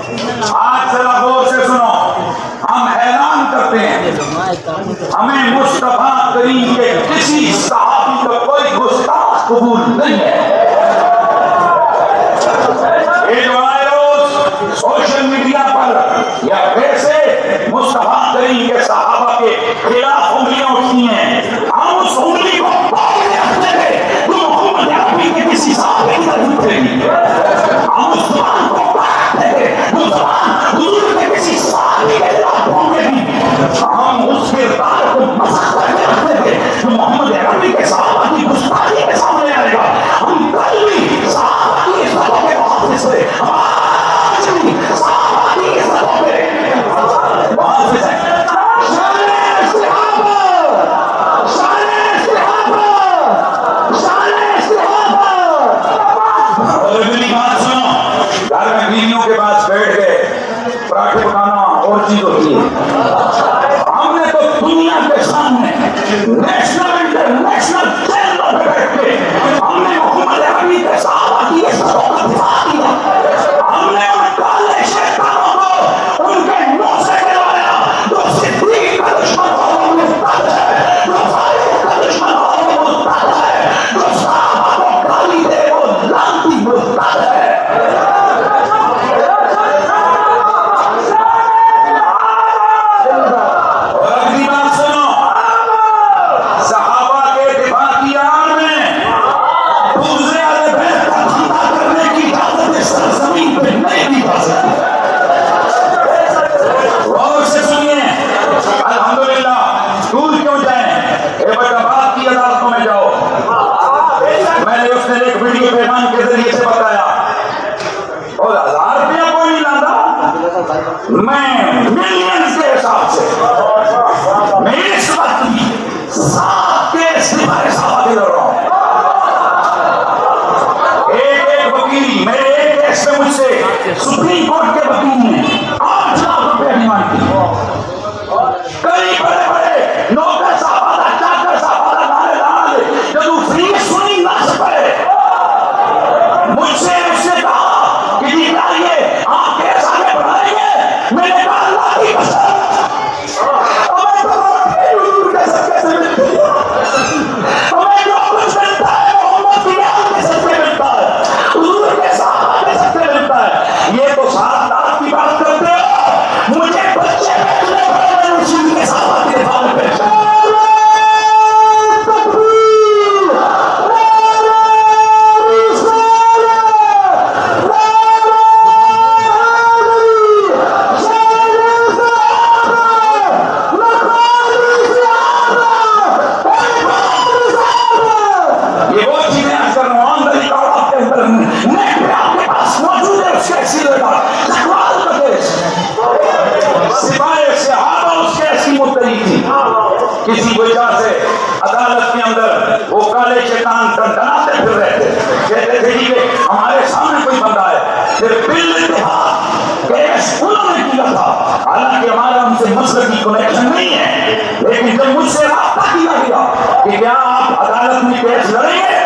آج ذرا غور سے سنو، ہم اعلان کرتے ہیں ہمیں مصطفیٰ کریم کے کسی صحابی کا کوئی گستاخ قبول نہیں ہے۔ یہ جو آئے روز سوشل میڈیا پر یا ویسے مصطفیٰ کریم کے صحابہ کے خلاف انگلیاں اٹھتی ہیں، ہم اس انگلی کو پاؤں رکھتے تھے جو محمد عربی کے کسی صحابی کی طرف اٹھے گی، ہم اس زبان کو پاکتے تھے جو زبان حضور کے کسی صحابی کے خلاف بھونکے گی، ہم اس کردار کو مسخ کر کے رکھتے تھے جو محمد عربی کے صحابہ کی گستاخی کے سامنے آئے گا۔ ہم کل بھی صحابہ کی عزتوں کے محافظ تھے، آج بھی صحابہ کی عزتوں کے محافظ ہیں۔ گھر میں بیویوں کے پاس بیٹھ گئے، پراٹھے پکانا اور چیز ہوتی ہے، ہم نے تو دنیا کے سامنے نیشنل انٹرنیشنل چینلوں پہ بیٹھ کے ہم نے محمد عربی کے صحابہ کی عزتوں کا دفاع کیا، ہم نے ان کالے شیطانوں کو ان کے منہ سے کہلایا جو صدیق کا دشمن ہو وہ مرتد ہے، جو فاروق کا دشمن ہو وہ مرتد ہے، جو صحابہ کو گالی دے وہ لعنتی مرتد ہے۔ میں ملینز کے حساب سے میں اس وقت بھی 7 کیس تمہارے صحابہ کے لڑ رہا ہوں، ایک وکیل میرے ایک کیس میں مجھ سے سپریم کورٹ کے وکیل نے 8 لاکھ روپے ڈیمانڈ کی، کئی بڑے بڑے نوکر صحابہ چاکر صحابہ نعرے لگا دے کہ تو فری سنی نہ سکے، مجھ سے اس نے کہا کہ جی کہیے آپ کیس آگے بڑھائیں گے، میں نے کہا اللہ کی قسم ہمیں تو حضور کے صدقے سے ملتی ہے، ہمیں جو کچھ ملتا ہے محمد بلال کے صدقے ملتا ہے، حضور کے صحابہ کے صدقے ملتا ہے۔ یہ تو 7 لاکھ کی بات کرتے ہو، مجھے بچے بیٹھنے پڑے میں رسول کے صحابہ کے دفاع میں پیش کسی وجہ سے عدالت کے اندر وہ کالے شیطان ڈنڈناتے پھر رہے تھے، کہتے تھے کہ ہمارے سامنے کوئی بندہ ہے، پھر بل اتحاد کیس انہوں نے کیا تھا، حالانکہ ہمارا ان سے مسلکی کنیکشن نہیں ہے، لیکن جب مجھ سے رابطہ کیا گیا کہ کیا آپ عدالت میں کیس لڑیں گے،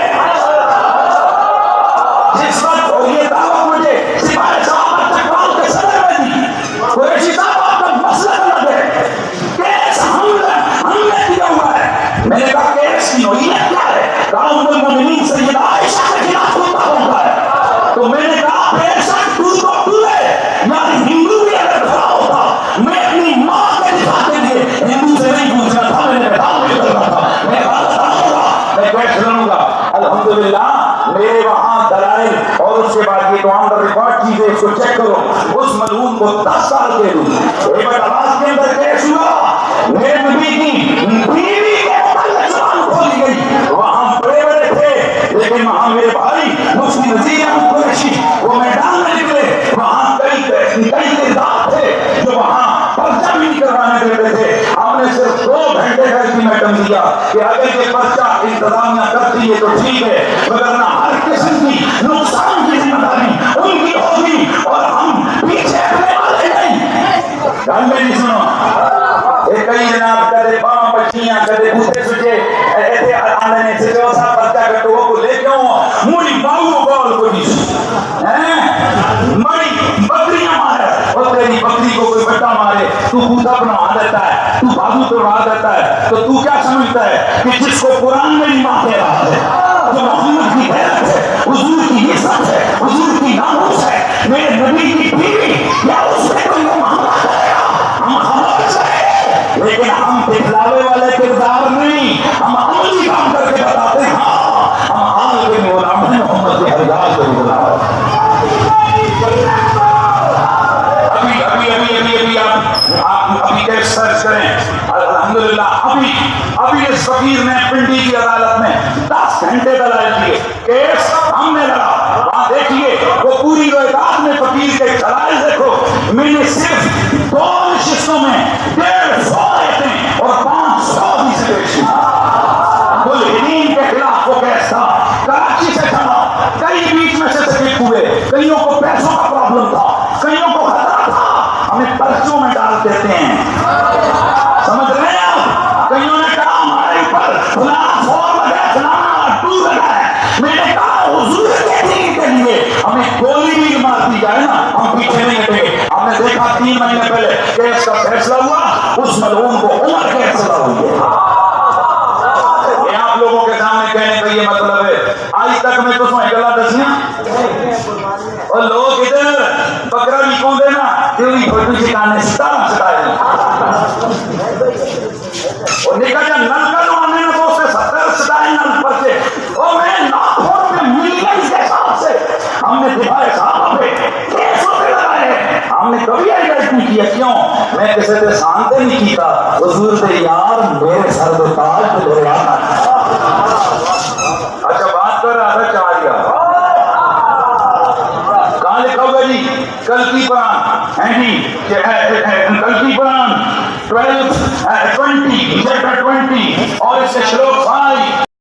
جس وقت اور یہ دعوت مجھے سپاہی صاحب چکوال کے صدر میں دی، قریشی صاحب آپ کا مسئلہ الگ ہے، کیس ہم نے کیا ہوا ہے، میں نے کہا کیس کی نوعیت کیا ہے، کہا ام المومنین سیدہ عائشہ کے خلاف ہوتا ہوتا ہے، تو میں نے کہا بے شک تو ہے، یعنی ہندو بھی اگر دفاع ہوتا میں اپنی ماں کے دفاع کے لیے ہندو سے نہیں پوچھنا تھا، میں نے کہا میں کرنا تھا، میں بات ہوگا میں کیس لڑوں گا۔ الحمدللہ میرے وہاں دلائل اور اس کے بعد یہ تو آن دا ریکارڈ چیزیں اس کو چیک کرو، اس ملعون کو 10 سال دے دوں۔ ایک بار آواز کے اندر کیس ہوا، میرے نبی کی بیوی کے متعلق زبان کھولی گئی، وہاں بڑے بڑے تھے لیکن وہاں میرے بھائی مفتی نذیر احمد قریشی وہ میدان میں نکلے، وہاں کئی کردار تھے جو وہاں پرچہ بھی نہیں کروانے دیتے تھے، ہم نے صرف 2 گھنٹے کا الٹیمیٹم دیا کہ اگر یہ پرچہ انتظامیہ کرتی ہے تو ٹھیک ہے، مگر نہ ہر قسم کی نقصان کی ذمہ داری ان کی ہوگی اور ہم پیچھے ہٹنے والے نہیں۔ گل میری سنو، کئی جناب کدے باں بچیاں کدے بوتے سجے ایتھے آندے نے سجو سا پرچہ کٹو کو لے کیوں موڑی باو بول کو نہیں ہیں مڑی بکریاں مارے دے، تو بوتا بنوا دیتا ہے، تو بازو توڑوا دیتا ہے، تو کیا سمجھتا ہے کہ جس کو قرآن میں ایمان دے رہا ہے، جو محمد کی غیرت ہے، حضور کی عزت ہے، حضور کی ناموس ہے، میرے نبی کی بیوی، یا اس سے کوئی معاملہ کرے گا ہم خاموش رہیں، لیکن ہم دکھلاوے والے کردار نہیں، ہم عملی کام کر کے بتاتے ہیں ہاں ہم آل کے غلام ہیں محمد کے حجاز کے غلام ہیں۔ ابھی کیس سرچ کریں الحمدللہ، ابھی اس فقیر نے پنڈی کی عدالت میں 10 گھنٹے دلائل دیے، کیس ہم نے لڑا، وہاں دیکھیے وہ پوری روایت میں فقیر کے دلائل دیکھو، میں نے صرف 2 نشستوں میں 150 آیتیں اور 500 حدیثیں پیش کی۔ ملحدین کے خلاف وہ کیس تھا، کراچی سے تھا، کئی بیچ میں سے سکیپ ہوئے، کئیوں کو پیسوں کا پرابلم تھا، کئیوں کو خطرہ تھا، ہمیں پرچوں میں ڈال دیتے ہیں، سمجھ رہے ہیں آپ؟ کئیوں نے کہا ہمارے اوپر فلاں 4 لگا ہے، فلاں 2 لگا ہے، میں نے کہا حضور کے دین کے لیے ہمیں گولی بھی مار دی جائے نا ہم پیچھے نہیں ہٹیں گے۔ ہم نے دیکھا 3 مہینے پہلے کیس کا فیصلہ ہوا، اس ملعون کو عمر قید سزا ہوئی ہے۔ یہ آپ لوگوں کے سامنے کہنے کا یہ مطلب ہے آج تک میں تو سمجھ گلا دسیاں اور لوگ ادھر بکرا بھی کون دینا تیوری بھوٹی سکھانے ستارہ سکھائے اور نکا جا نلکا لوانے نا تو اس سے 70 سٹائیں نل پر سے اور میں ناکھوں میں ملینز کے ساتھ سے ہم نے دفاع صحابہ پہ کیسوں پہ لگائے، ہم نے کبھی ایڈٹ نہیں کیا، کیوں؟ میں کسی سے سانتے نہیں کیتا، حضور دے یار میرے سر دے تاج پہ لے آنا۔ اچھا بات کر رہا تھا چاہیے کہاں لکھا ہوگا جی؟ کل کی قرآن ہیں جی، کل کی قرآن 12 20 اور اس سے شلوک 5